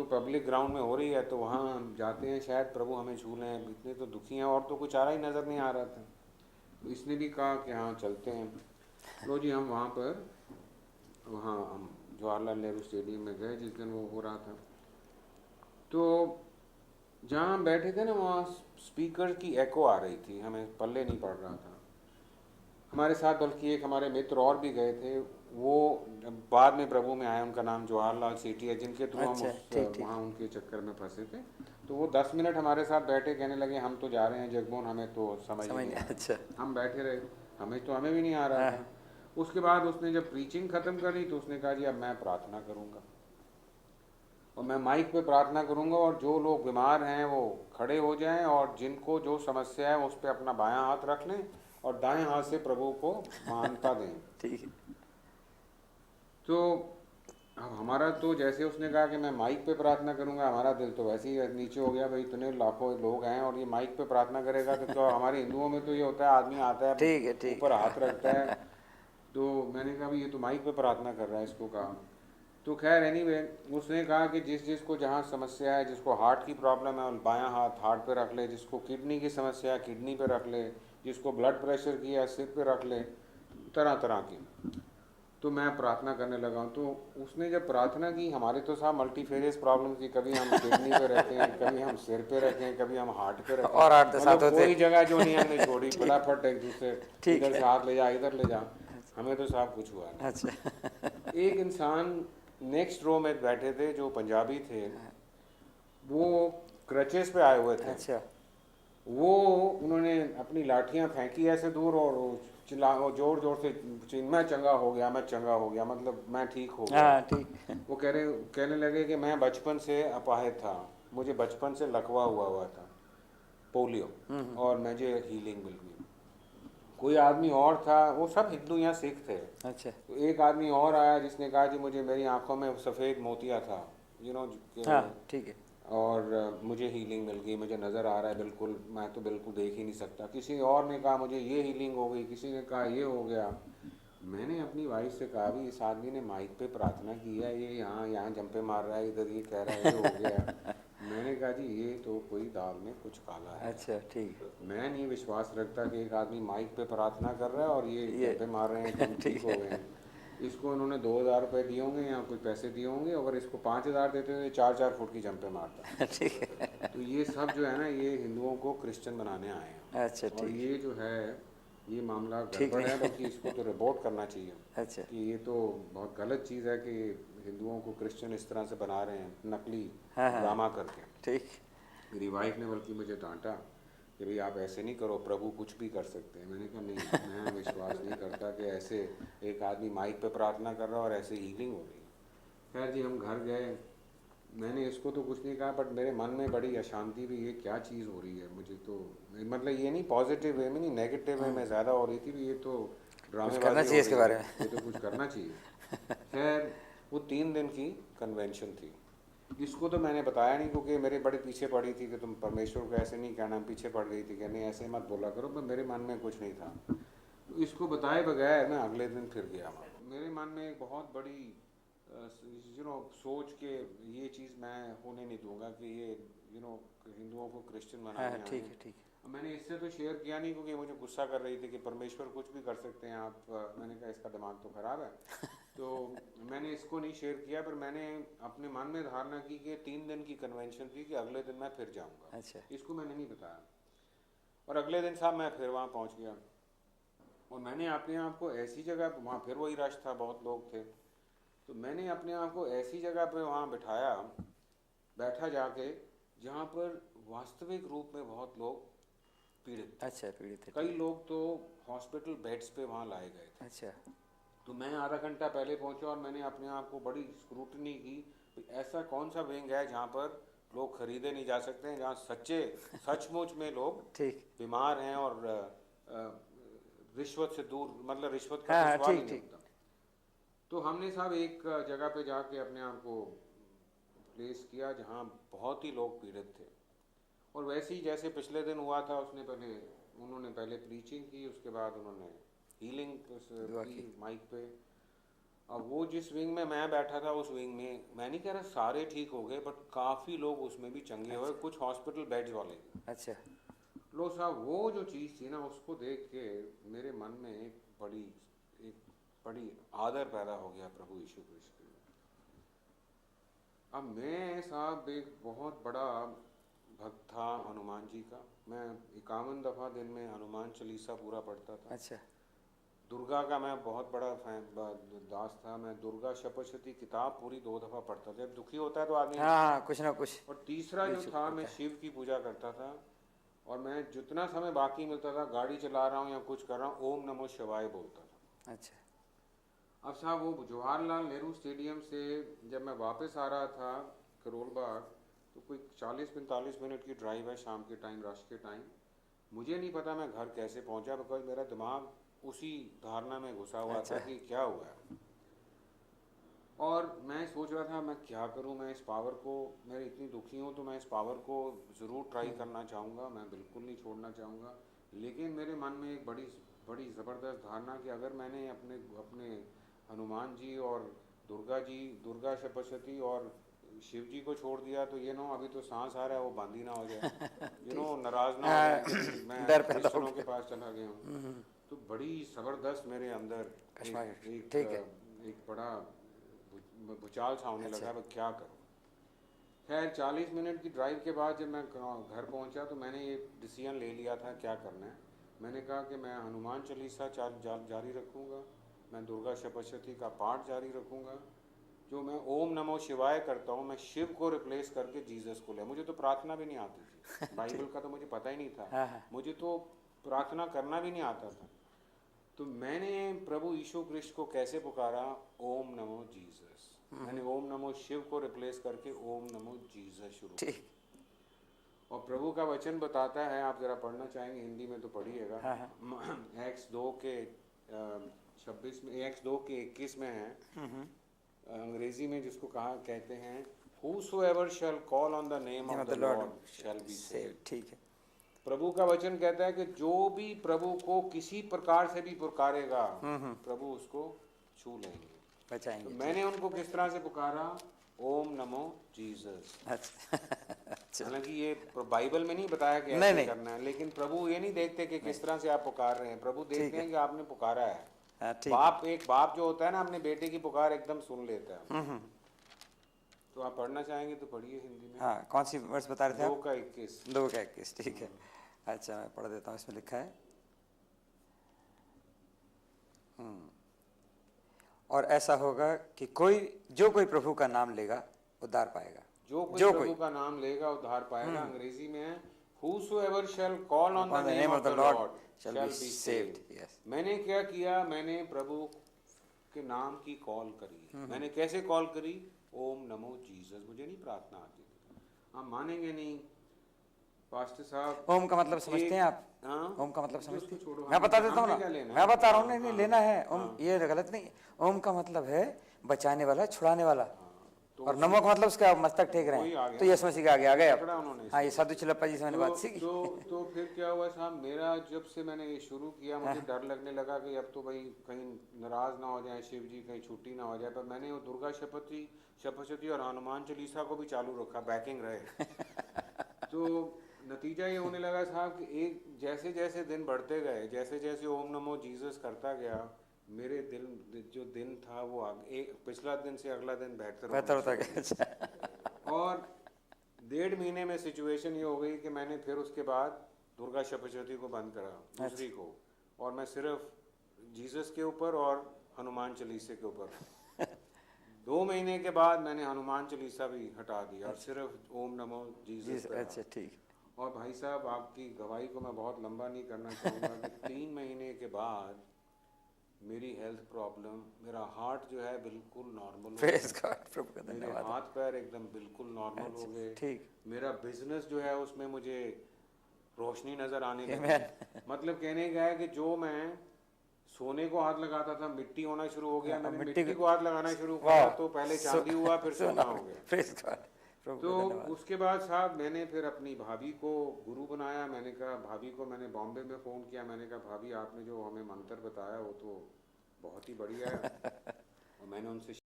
Public ground में हो रही है तो वहाँ हम जाते हैं, शायद प्रभु हमें छू लें, इतने तो दुखी हैं और तो कुछ आ रहा ही नज़र नहीं आ रहा था। तो इसने भी कहा कि हाँ चलते हैं। लो जी, हम वहाँ पर, वहाँ हम जवाहरलाल नेहरू स्टेडियम में गए जिस दिन वो हो रहा था। तो जहाँ हम बैठे थे ना, वहाँ स्पीकर की एको आ रही थी, हमें पल्ले नहीं पड़ रहा था। हमारे साथ बल्कि एक हमारे मित्र और भी गए थे, वो बाद में प्रभु में आए, उनका नाम जवाहरलाल सेठी है, जिनके थ्रू हम अच्छा, उस ठीक ठीक। वहाँ उनके चक्कर में फंसे थे। तो वो 10 मिनट हमारे साथ बैठे, कहने लगे हम तो जा रहे हैं जगमोहन, हमें तो समझ ही समझ नहीं नहीं, आ अच्छा। रहा। हम बैठे रहे, हमें भी नहीं आ रहा हाँ, था। उसके बाद उसने जब प्रीचिंग ख़त्म करी तो उसने कहा जी अब मैं प्रार्थना करूँगा, और मैं माइक पे प्रार्थना करूँगा, और जो लोग बीमार हैं वो खड़े हो जाएं, और जिनको जो समस्या है उस पर अपना बायां हाथ रख लें और दाएं हाथ से प्रभु को मानता दें। ठीक है। तो अब हमारा तो जैसे उसने कहा कि मैं माइक पे प्रार्थना करूंगा, हमारा दिल तो वैसे ही नीचे हो गया, भाई इतने लाखों लोग हैं और ये माइक पे प्रार्थना करेगा, तो हमारे हिंदुओं में तो ये होता है आदमी आता है ठीक है, ठीक ऊपर है। हाथ रखता है। तो मैंने कहा भाई ये तो माइक पे प्रार्थना कर रहा है, इसको कहा। तो खैर एनीवे, उसने कहा कि जिस जिसको जहाँ समस्या है, जिसको हार्ट की प्रॉब्लम है बायां हाथ हार्ट पे रख ले, जिसको किडनी की समस्या है किडनी पे रख ले, जिसको ब्लड प्रेशर की है सिर पे रख ले, तरह तरह की। तो मैं प्रार्थना करने लगा हूँ। तो उसने जब प्रार्थना की, हमारे तो साहब मल्टीफेरियस प्रॉब्लम थी, कभी हम किडनी पे रखें, कभी हम सिर पे रखें, कभी हम हार्ट पे रखें, और 8-10 मतलब हाथ होते। कोई जगह जो नहीं हमने छोड़ी, ठीक, फटाफट एक दूसरे, ठीक इधर से है। हाथ ले जा, इधर ले जा। हमें तो साहब कुछ हुआ अच्छा। नहीं। एक इंसान नेक्स्ट रो में बैठे थे जो पंजाबी थे, वो क्रचेस पे आए हुए थे। अच्छा। वो उन्होंने अपनी लाठियां फेंकी ऐसे दूर, और वो चिल्ला, वो जोर जोर से मैं चंगा हो गया, मैं चंगा हो गया, मतलब मैं ठीक हो गया। हाँ, ठीक। वो कहने लगे कि मैं बचपन से अपाहिज था, मुझे बचपन से लकवा हुआ हुआ था, पोलियो, और मुझे हीलिंग मिल गई। कोई आदमी और था, वो सब हिंदू या सिख थे। अच्छा। तो एक आदमी और आया जिसने कहा कि मुझे, मेरी आंखों में सफ़ेद मोतिया था, यू नो, हाँ, ठीक है। और मुझे हीलिंग मिल गई, मुझे नज़र आ रहा है बिल्कुल, मैं तो बिल्कुल देख ही नहीं सकता। किसी और ने कहा मुझे ये हीलिंग हो गई, किसी ने कहा ये हो गया। मैंने अपनी वाइफ से कहा भी इस आदमी ने माइक पे प्रार्थना की है, ये यहाँ यहाँ जंपे मार रहा है, इधर ये कह रहा है ये हो गया। मैंने कहा जी ये तो कोई दाल में कुछ काला है। अच्छा, ठीक मैं नहीं विश्वास रखता कि एक आदमी माइक पे प्रार्थना कर रहा है और ये है। ये जंपे मार रहे हैं कि हम ठीक ठीक हो गए है। हैं। इसको उन्होंने 2,000 रुपये दिए होंगे या कुछ पैसे दिए होंगे, अगर इसको 5,000 देते तो ये 4-4 फुट की जंपे मारता। ठीक है। तो ये सब जो है ना, ये हिंदुओं को क्रिश्चियन बनाने आए अच्छा, हैं, और ठीक। ये जो है ये मामला ठीक गड़बड़ है, नहीं। बल्कि इसको तो रिपोर्ट करना चाहिए अच्छा। कि ये तो बहुत गलत चीज़ है कि हिंदुओं को क्रिश्चियन इस तरह से बना रहे हैं, नकली हाँ, हाँ, ड्रामा करके। ठीक। मेरी वाइफ ने बल्कि मुझे डांटा कि भाई आप ऐसे नहीं करो, प्रभु कुछ भी कर सकते हैं। मैंने कहा नहीं, मैं विश्वास नहीं करता कि ऐसे एक आदमी माइक पे प्रार्थना कर रहा है और ऐसे हीलिंग हो रही है। खैर जी, हम घर गए, मैंने इसको तो कुछ नहीं कहा, बट मेरे मन में बड़ी अशांति भी, ये क्या चीज़ हो रही है। मुझे तो मतलब ये नहीं पॉजिटिव वे में, नहीं नेगेटिव वे में ज़्यादा हो रही थी भी, ये तो कुछ करना ड्रामेबाजी चाहिए हो इसके रही है, बारे ये तो कुछ करना चाहिए। खैर, वो 3 दिन की कन्वेंशन थी। इसको तो मैंने बताया नहीं, क्योंकि मेरे बड़े पीछे पड़ी थी कि तुम परमेश्वर को ऐसे नहीं कहना, पीछे पड़ गई थी कि नहीं ऐसे मत बोला करो, पर मेरे मन में कुछ नहीं था। तो इसको बताए बगैर मैं अगले दिन फिर गया वहाँ। मेरे मन में एक बहुत बड़ी सोच के ये चीज़ मैं होने नहीं दूंगा कि ये हिंदुओं को क्रिश्चियन हाँ, बनाने आए ठीक हैं। है, ठीक मैंने इससे तो शेयर किया नहीं, क्योंकि मुझे गुस्सा कर रही थी कि परमेश्वर कुछ भी कर सकते हैं आप। मैंने कहा इसका दिमाग तो ख़राब है। तो मैंने इसको नहीं शेयर किया, पर मैंने अपने मन में धारणा की कि 3 दिन की कन्वेंशन थी कि अगले दिन मैं फिर जाऊंगा। है। अच्छा। इसको मैंने नहीं बताया, और अगले दिन साहब मैं फिर वहाँ पहुँच गया, और मैंने अपने आप को ऐसी जगह, वहाँ फिर वही रश था, बहुत लोग थे, तो मैंने अपने आप को ऐसी जगह पे वहाँ बिठाया, बैठा जाके, जहाँ पर वास्तविक रूप में बहुत लोग पीड़ित थे। अच्छा, पीड़ित है, कई ठीक। लोग तो हॉस्पिटल बेड्स पे वहाँ लाए गए थे। अच्छा। तो मैं आधा घंटा पहले पहुंचा, और मैंने अपने आप को बड़ी स्क्रूटनी की, ऐसा कौन सा विंग है जहाँ पर लोग खरीदे नहीं जा सकते हैं, जहाँ सचमुच में लोग ठीक। बीमार हैं, और रिश्वत से दूर, मतलब रिश्वत का हाँ, तो हाँ, सवाल ही ठीक नहीं ठीक। होता। तो हमने साहब एक जगह पे जाके अपने आप को प्लेस किया जहाँ बहुत ही लोग पीड़ित थे, और वैसे ही जैसे पिछले दिन हुआ था, उन्होंने पहले प्रीचिंग की, उसके बाद उन्होंने हीलिंग दुआ की की। माइक पे। अब वो जिस विंग में मैं बैठा था उस विंग में, मैं नहीं कह रहा सारे ठीक हो गए, बट काफ़ी लोग उसमें भी चंगे हुए, अच्छा कुछ हॉस्पिटल बेड्स वाले भी। अच्छा। लो साहब, वो जो चीज़ थी ना, उसको देख के मेरे मन में एक बड़ी आदर पैदा हो गया प्रभु यीशु क्रिस्ट के लिए। अब मैं साहब एक बहुत बड़ा भक्त था हनुमान जी का। मैं 51 दफ़ा दिन में हनुमान चालीसा पूरा पढ़ता था। अच्छा दुर्गा का मैं बहुत बड़ा दास था। मैं दुर्गा सप्तशती किताब पूरी 2 दफ़ा पढ़ता था। जब दुखी होता है तो आदमी। हाँ हाँ, कुछ ना कुछ और तीसरा जो बीच था, मैं पड़ता है। शिव की पूजा करता था। और मैं जितना समय बाकी मिलता था, गाड़ी चला रहा हूँ या कुछ कर रहा हूँ, ओम नमो शिवाय बोलता था। अच्छा अब साहब वो जवाहरलाल नेहरू स्टेडियम से जब मैं वापस आ रहा था करोल बाग, तो कोई 40-45 मिनट की ड्राइव है, शाम के टाइम, रश के टाइम। मुझे नहीं पता मैं घर कैसे पहुंचा, बिकॉज मेरा दिमाग उसी धारणा में घुसा हुआ था अच्छा कि क्या हुआ है। और मैं सोच रहा था मैं क्या करूं, मैं इस पावर को, मैं इतनी दुखी हूं तो मैं इस पावर को ज़रूर ट्राई करना चाहूँगा, मैं बिल्कुल नहीं छोड़ना चाहूँगा। लेकिन मेरे मन में एक बड़ी बड़ी ज़बरदस्त धारणा कि अगर मैंने अपने अपने हनुमान जी और दुर्गा सप्तशती और शिव जी को छोड़ दिया, तो ये नो अभी तो सांस आ रहा है वो बंद ही ना हो जाए, ठीक। नाराज़ ना हो हाँ, जाए कि मैं डर पैदा हो क्रिश्चनों के गया। पास चला गया हूँ। तो बड़ी ज़बरदस्त मेरे अंदर कश्मीर। एक एक ठीक है। एक बड़ा भूचाल सा होने अच्छा लगा, अब क्या करूं। खैर 40 मिनट की ड्राइव के बाद जब मैं घर पहुंचा तो मैंने ये डिसीजन ले लिया था क्या करना है। मैंने कहा कि मैं हनुमान चालीसा जारी रखूंगा, मैं दुर्गा सप्तशती का पाठ जारी रखूंगा। जो मैं ओम नमो शिवाय करता हूँ, मैं शिव को रिप्लेस करके जीसस को लिया। मुझे तो प्रार्थना भी नहीं आती थी, बाइबल ठीक। का तो मुझे पता ही नहीं था। हाँ हाँ मुझे तो प्रार्थना करना भी नहीं आता था। तो मैंने प्रभु यीशु क्रिस्ट को कैसे पुकारा, ओम नमो जीसस। मैंने ओम नमो शिव को रिप्लेस करके ओम नमो जीसस शुरू कर ठीक। दिया। और प्रभु का वचन बताता है, आप ज़रा पढ़ना चाहेंगे हिंदी में तो पढ़िएगा। हाँ हाँ। एक्स 2 के 26 में, एक्स 2 के 21 में है, अंग्रेजी में जिसको कहा कहते हैं, whosoever shall call on the name name of of the the Lord Lord shall be save. saved। ठीक है। प्रभु का वचन कहता है कि जो भी प्रभु को किसी प्रकार से भी पुकारेगा, प्रभु उसको छू लेंगे। तो बचाएंगे। मैंने ठीक। उनको किस तरह से पुकारा, ओम नमो जीसस। अच्छा अच्छा। हालांकि ये बाइबल में नहीं बताया कि नहीं ऐसे नहीं करना है, लेकिन प्रभु ये नहीं देखते कि नहीं। किस तरह से आप पुकार रहे हैं, प्रभु ठीक देखते है। हैं कि आपने पुकारा है। हाँ ठीक है। एक बाप जो होता है ना, अपने बेटे की पुकार एकदम सुन लेता है। तो आप पढ़ना चाहेंगे तो पढ़िए हिंदी में। हाँ, कौन सी वर्ष बता रहे थे 2 आप? का 21। 2 का 21। ठीक है। अच्छा, मैं पढ़ देता हूँ। इसमें लिखा है, और ऐसा होगा कि जो कोई प्रभु का नाम लेगा उद्धार पाएगा। जो कोई जो प्रभु कोई का नाम लेगा उद्धार पाएगा। अंग्रेजी में है, whosoever shall call on the upon the name name of of the the Lord Lord shall be shall be saved। saved। Yes। मैंने क्या किया, मैंने प्रभु के नाम की कॉल करी। मैंने कैसे कॉल करी, ओम नमो जीसस। मुझे नहीं प्रार्थना आती थी, आप मानेंगे नहीं पास्टर साहब। ओम का मतलब समझते हैं आप? हाँ, ओम का मतलब जो समझते उसको हैं? छोड़ो, मैं बता देता हूँ हमने ना। क्या लेना मैं है। बता रहा हूँ। हाँ नहीं नहीं, हाँ लेना है ओम, हाँ ये गलत नहीं। ओम का मतलब है बचाने वाला, छुड़ाने वाला। हाँ। तो और उसी नमो का मतलब उसका मस्तक टेक रहे वही आ हैं, गया तो ना, यीशु मसीह के आगे आ गए आप। पकड़ा उन्होंने हाँ, ये इसको। साधु चिल्लप्पा जी से मैंने बात सीखी। तो फिर क्या हुआ साहब, मेरा जब से मैंने ये शुरू किया, मुझे डर लगने लगा कि अब तो भाई कहीं नाराज ना हो जाए शिव जी, कहीं छुट्टी ना हो जाए। पर मैंने वो दुर्गा सप्तशती और हनुमान चालीसा को भी चालू रखा, बैकिंग रहे। तो नतीजा ये होने लगा साहब कि एक जैसे जैसे दिन बढ़ते गए, जैसे जैसे ओम नमो जीसस करता गया, मेरे जो दिन था वो एक पिछला दिन से अगला दिन बेहतर बेहतर होना होता शुरू गया। अच्छा। हुआ। और 1.5 महीने में सिचुएशन ये हो गई कि मैंने फिर उसके बाद दुर्गा सप्तशती को बंद करा, दूसरी को, और मैं सिर्फ जीसस के ऊपर और हनुमान चालीसे के ऊपर। 2 महीने के बाद मैंने हनुमान चालीसा भी हटा दिया और सिर्फ ओम नमो जी। जीसस पे अच्छा रहा। ठीक। और भाई साहब, आपकी गवाही को मैं बहुत लंबा नहीं करना चाहूँगा कि 3 महीने के बाद मेरी हेल्थ प्रॉब्लम, मेरा हार्ट जो है बिल्कुल नॉर्मल हो प्रेज गया, गॉड, प्रभु का मेरे धन्यवाद। हाथ पैर एकदम बिल्कुल नॉर्मल हो अच्छा गए। ठीक। मेरा बिजनेस जो है उसमें मुझे रोशनी नज़र आने लगी। आमेन। मतलब कहने का है कि जो मैं सोने को हाथ लगाता था, मिट्टी होना शुरू हो गया। हाँ, मैंने मिट्टी मिट्टी को हाथ लगाना शुरू वाह। किया तो पहले चांदी हुआ, फिर सोना हो गया। प्रेज गॉड, प्रभु तो का धन्यवाद। उसके बाद साहब मैंने फिर अपनी भाभी को गुरु बनाया। मैंने कहा भाभी को, मैंने बॉम्बे में फ़ोन किया, मैंने कहा भाभी आपने जो हमें मंत्र बताया वो तो बहुत ही बढ़िया है, और मैंने उनसे